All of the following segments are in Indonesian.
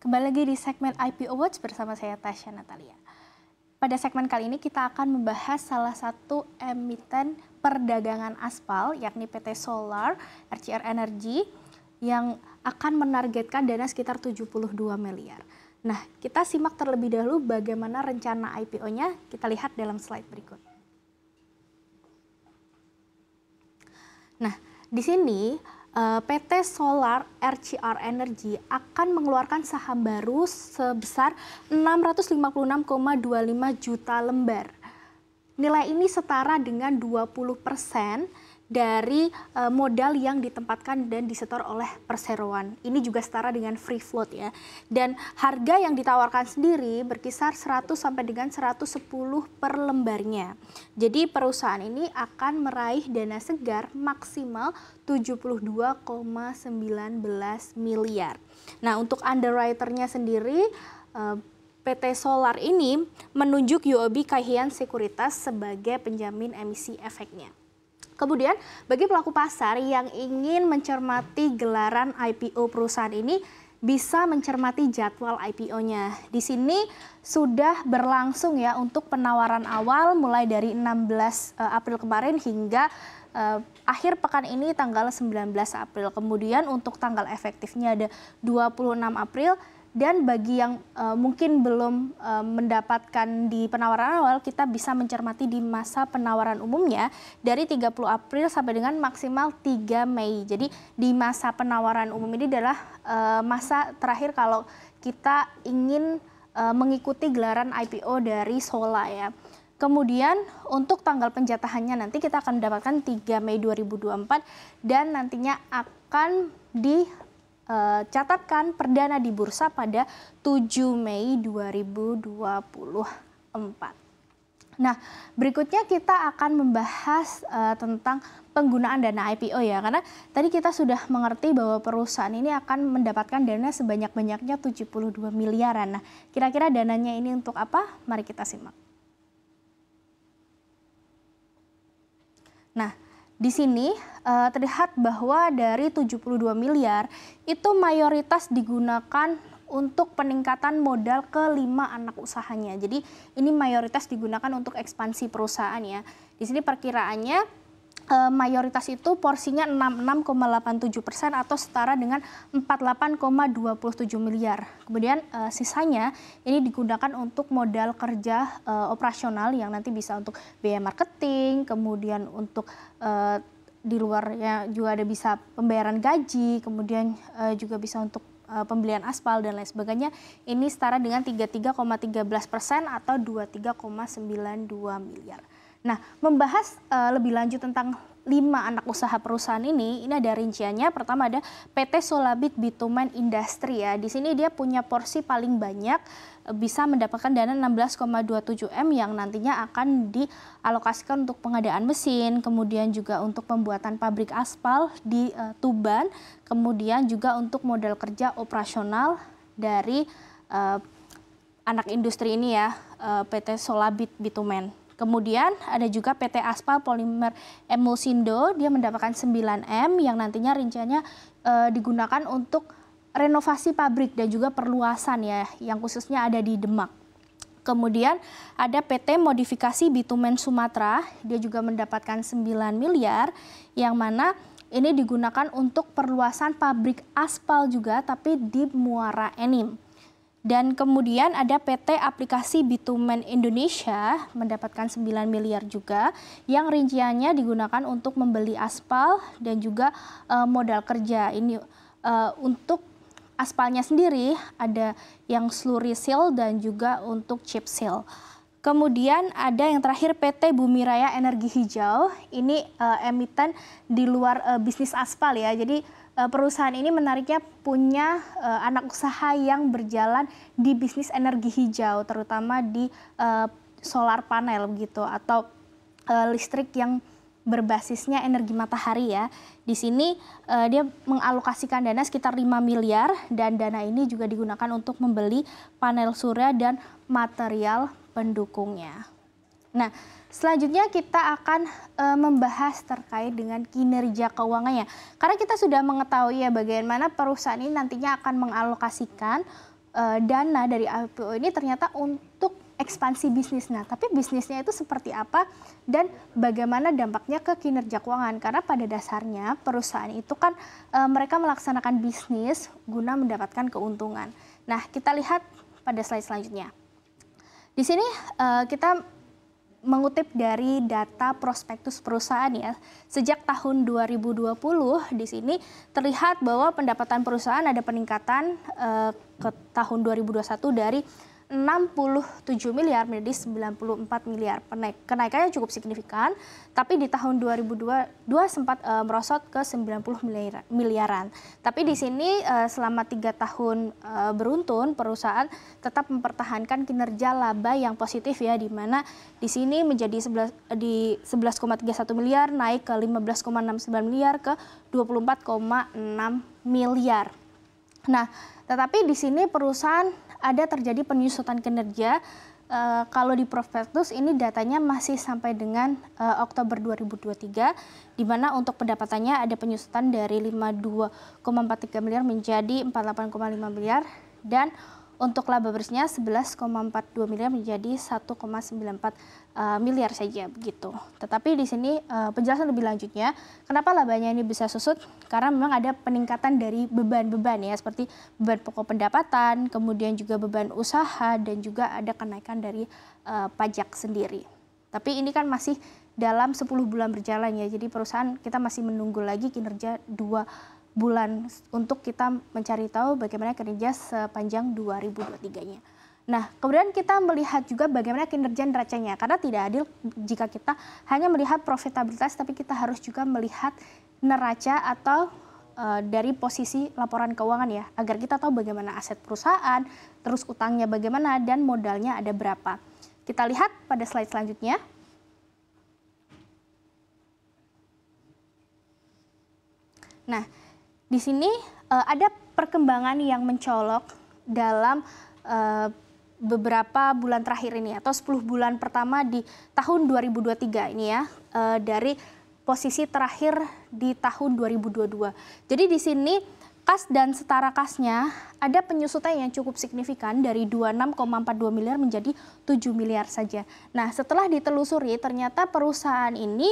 Kembali lagi di segmen IPO Watch bersama saya Tasya Natalia. Pada segmen kali ini kita akan membahas salah satu emiten perdagangan aspal yakni PT Solar RCR Energy yang akan menargetkan dana sekitar 72 miliar. Nah, kita simak terlebih dahulu bagaimana rencana IPO-nya, kita lihat dalam slide berikut. Nah, di sini PT Solar RCR Energy akan mengeluarkan saham baru sebesar 656,25 juta lembar. Nilai ini setara dengan 20% dari modal yang ditempatkan dan disetor oleh perseroan. Ini juga setara dengan free float ya. Dan harga yang ditawarkan sendiri berkisar 100 sampai dengan 110 per lembarnya. Jadi perusahaan ini akan meraih dana segar maksimal 72,19 miliar. Nah, untuk underwriter-nya sendiri PT Solar ini menunjuk UOB Kay Hian Sekuritas sebagai penjamin emisi efeknya. Kemudian bagi pelaku pasar yang ingin mencermati gelaran IPO perusahaan ini bisa mencermati jadwal IPO-nya. Di sini sudah berlangsung ya untuk penawaran awal mulai dari 16 April kemarin hingga akhir pekan ini tanggal 19 April. Kemudian untuk tanggal efektifnya ada 26 April. Dan bagi yang mungkin belum mendapatkan di penawaran awal, kita bisa mencermati di masa penawaran umumnya dari 30 April sampai dengan maksimal 3 Mei. Jadi di masa penawaran umum ini adalah masa terakhir kalau kita ingin mengikuti gelaran IPO dari Solar ya. Kemudian untuk tanggal penjatahannya nanti kita akan mendapatkan 3 Mei 2024 dan nantinya akan catatkan perdana di bursa pada 7 Mei 2024. Nah, berikutnya kita akan membahas tentang penggunaan dana IPO ya, karena tadi kita sudah mengerti bahwa perusahaan ini akan mendapatkan dana sebanyak-banyaknya 72 miliaran. Nah, kira-kira dananya ini untuk apa? Mari kita simak. Nah, di sini terlihat bahwa dari 72 miliar itu mayoritas digunakan untuk peningkatan modal ke 5 anak usahanya. Jadi ini mayoritas digunakan untuk ekspansi perusahaan ya. Di sini perkiraannya mayoritas itu porsinya 66,87% atau setara dengan 48,27 miliar. Kemudian sisanya ini digunakan untuk modal kerja operasional yang nanti bisa untuk biaya marketing, kemudian untuk di luarnya juga ada bisa pembayaran gaji, kemudian juga bisa untuk pembelian aspal dan lain sebagainya. Ini setara dengan 33,13% atau 23,92 miliar. Nah, membahas lebih lanjut tentang 5 anak usaha perusahaan ini ada rinciannya. Pertama ada PT Solabit Bitumen Industri ya. Di sini dia punya porsi paling banyak, bisa mendapatkan dana 16,27 M yang nantinya akan dialokasikan untuk pengadaan mesin, kemudian juga untuk pembuatan pabrik aspal di Tuban, kemudian juga untuk modal kerja operasional dari anak industri ini ya, PT Solabit Bitumen. Kemudian ada juga PT Aspal Polimer Emulsindo, dia mendapatkan 9 M yang nantinya rinciannya digunakan untuk renovasi pabrik dan juga perluasan ya, yang khususnya ada di Demak. Kemudian ada PT Modifikasi Bitumen Sumatera, dia juga mendapatkan 9 miliar yang mana ini digunakan untuk perluasan pabrik aspal juga tapi di Muara Enim. Dan kemudian ada PT Aplikasi Bitumen Indonesia mendapatkan 9 miliar juga yang rinciannya digunakan untuk membeli aspal dan juga modal kerja. Ini untuk aspalnya sendiri ada yang slurry seal dan juga untuk chip seal. Kemudian ada yang terakhir PT Bumi Raya Energi Hijau, ini emiten di luar bisnis aspal ya. Jadi perusahaan ini menariknya punya anak usaha yang berjalan di bisnis energi hijau, terutama di solar panel begitu atau listrik yang berbasisnya energi matahari ya. Di sini dia mengalokasikan dana sekitar 5 miliar dan dana ini juga digunakan untuk membeli panel surya dan material pendukungnya. Nah, selanjutnya kita akan membahas terkait dengan kinerja keuangannya. Karena kita sudah mengetahui ya bagaimana perusahaan ini nantinya akan mengalokasikan dana dari IPO ini ternyata untuk ekspansi bisnis. Nah, tapi bisnisnya itu seperti apa dan bagaimana dampaknya ke kinerja keuangan? Karena pada dasarnya perusahaan itu kan mereka melaksanakan bisnis guna mendapatkan keuntungan. Nah, kita lihat pada slide selanjutnya. Di sini kita mengutip dari data prospektus perusahaan ya. Sejak tahun 2020 di sini terlihat bahwa pendapatan perusahaan ada peningkatan ke tahun 2021 dari 67 miliar menjadi 94 miliar. Kenaikannya cukup signifikan, tapi di tahun 2022 sempat merosot ke 90 miliaran. Tapi di sini selama 3 tahun beruntun perusahaan tetap mempertahankan kinerja laba yang positif ya, di mana di sini menjadi 11,31 miliar naik ke 15,69 miliar ke 24,6 miliar. Nah, tetapi di sini perusahaan ada terjadi penyusutan kinerja. Kalau di prospektus ini datanya masih sampai dengan Oktober 2023, di mana untuk pendapatannya ada penyusutan dari 52,43 miliar menjadi 48,5 miliar, dan untuk laba bersihnya 11,42 miliar menjadi 1,94 miliar saja begitu. Tetapi di sini penjelasan lebih lanjutnya, kenapa labanya ini bisa susut? Karena memang ada peningkatan dari beban-beban ya, seperti beban pokok pendapatan, kemudian juga beban usaha, dan juga ada kenaikan dari pajak sendiri. Tapi ini kan masih dalam 10 bulan berjalan ya, jadi perusahaan kita masih menunggu lagi kinerja 2 bulan untuk kita mencari tahu bagaimana kinerja sepanjang 2023-nya. Nah, kemudian kita melihat juga bagaimana kinerja neracanya, karena tidak adil jika kita hanya melihat profitabilitas, tapi kita harus juga melihat neraca atau dari posisi laporan keuangan ya, agar kita tahu bagaimana aset perusahaan, terus utangnya bagaimana, dan modalnya ada berapa. Kita lihat pada slide selanjutnya. Nah, di sini ada perkembangan yang mencolok dalam beberapa bulan terakhir ini, atau 10 bulan pertama di tahun 2023 ini ya, dari posisi terakhir di tahun 2022. Jadi di sini kas dan setara kasnya ada penyusutan yang cukup signifikan dari 26,42 miliar menjadi 7 miliar saja. Nah, setelah ditelusuri ternyata perusahaan ini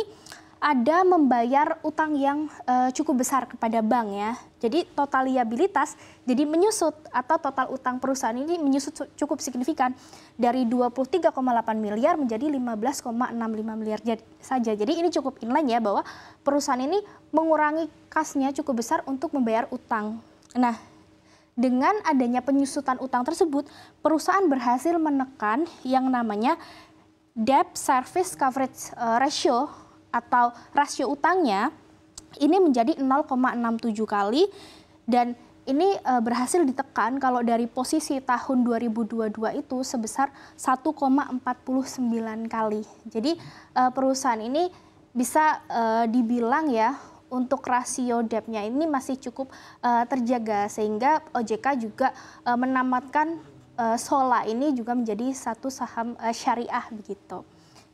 ada membayar utang yang cukup besar kepada bank ya. Jadi total liabilitas jadi menyusut, atau total utang perusahaan ini menyusut cukup signifikan dari 23,8 miliar menjadi 15,65 miliar saja. Jadi ini cukup inline ya, bahwa perusahaan ini mengurangi kasnya cukup besar untuk membayar utang. Nah, dengan adanya penyusutan utang tersebut, perusahaan berhasil menekan yang namanya debt service coverage ratio atau rasio utangnya ini menjadi 0,67 kali, dan ini berhasil ditekan kalau dari posisi tahun 2022 itu sebesar 1,49 kali. Jadi perusahaan ini bisa dibilang ya, untuk rasio debt-nya ini masih cukup terjaga, sehingga OJK juga menamatkan Sola ini juga menjadi satu saham syariah begitu.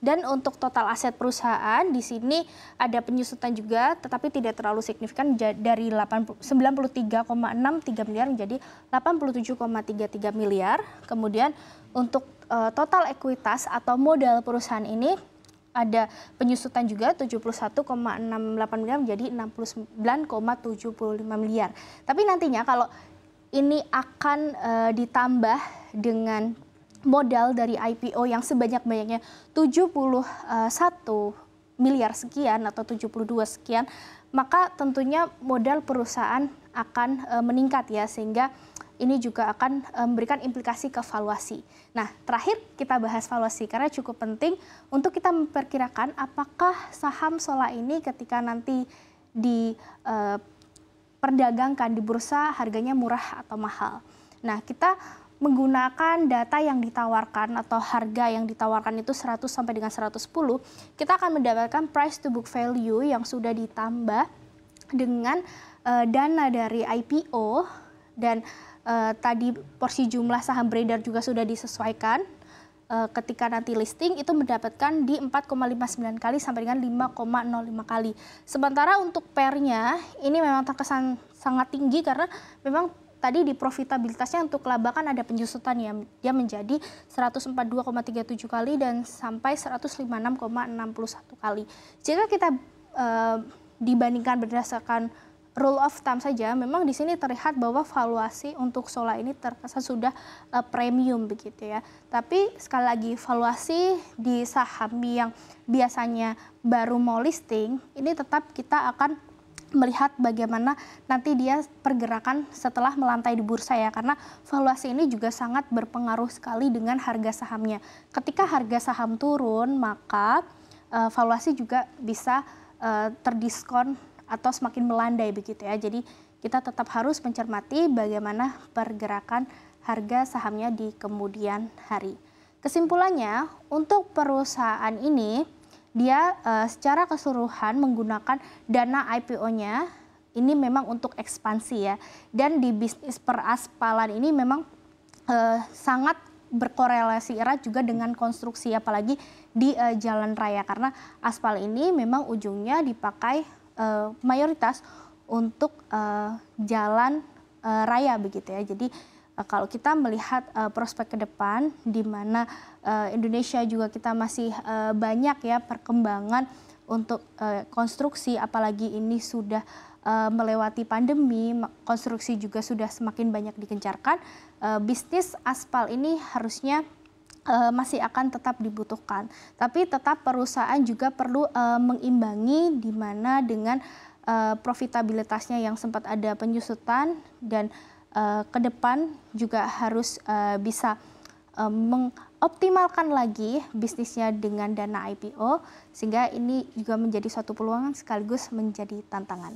Dan untuk total aset perusahaan di sini ada penyusutan juga, tetapi tidak terlalu signifikan, dari 93,63 miliar menjadi 87,33 miliar. Kemudian untuk total ekuitas atau modal perusahaan ini ada penyusutan juga 71,68 miliar menjadi 69,75 miliar. Tapi nantinya kalau ini akan ditambah dengan modal dari IPO yang sebanyak-banyaknya 71 miliar sekian atau 72 sekian, maka tentunya modal perusahaan akan meningkat ya, sehingga ini juga akan memberikan implikasi ke valuasi. Nah, terakhir kita bahas valuasi karena cukup penting untuk kita memperkirakan apakah saham Sola ini ketika nanti diperdagangkan di bursa harganya murah atau mahal. Nah, kita menggunakan data yang ditawarkan atau harga yang ditawarkan itu 100 sampai dengan 110, kita akan mendapatkan price to book value yang sudah ditambah dengan dana dari IPO, dan tadi porsi jumlah saham beredar juga sudah disesuaikan. Ketika nanti listing itu mendapatkan di 4,59 kali sampai dengan 5,05 kali. Sementara untuk PER-nya ini memang terkesan sangat tinggi karena memang tadi di profitabilitasnya untuk laba kan ada penyusutan ya, dia menjadi 142,37 kali dan sampai 156,61 kali. Jika kita dibandingkan berdasarkan rule of thumb saja, memang di sini terlihat bahwa valuasi untuk Sola ini terkesan sudah premium begitu ya. Tapi sekali lagi valuasi di saham yang biasanya baru mau listing, ini tetap kita akan melihat bagaimana nanti dia pergerakan setelah melantai di bursa ya, karena valuasi ini juga sangat berpengaruh sekali dengan harga sahamnya. Ketika harga saham turun, maka valuasi juga bisa terdiskon atau semakin melandai begitu ya. Jadi kita tetap harus mencermati bagaimana pergerakan harga sahamnya di kemudian hari. Kesimpulannya, untuk perusahaan ini dia secara keseluruhan menggunakan dana IPO-nya ini memang untuk ekspansi ya. Dan di bisnis peraspalan ini memang sangat berkorelasi erat juga dengan konstruksi, apalagi di jalan raya, karena aspal ini memang ujungnya dipakai mayoritas untuk jalan raya begitu ya. Jadi kalau kita melihat prospek ke depan, di mana Indonesia juga kita masih banyak ya perkembangan untuk konstruksi, apalagi ini sudah melewati pandemi, konstruksi juga sudah semakin banyak digencarkan. Bisnis aspal ini harusnya masih akan tetap dibutuhkan. Tapi tetap perusahaan juga perlu mengimbangi, di mana dengan profitabilitasnya yang sempat ada penyusutan, dan ke depan juga harus bisa mengoptimalkan lagi bisnisnya dengan dana IPO, sehingga ini juga menjadi suatu peluang sekaligus menjadi tantangan.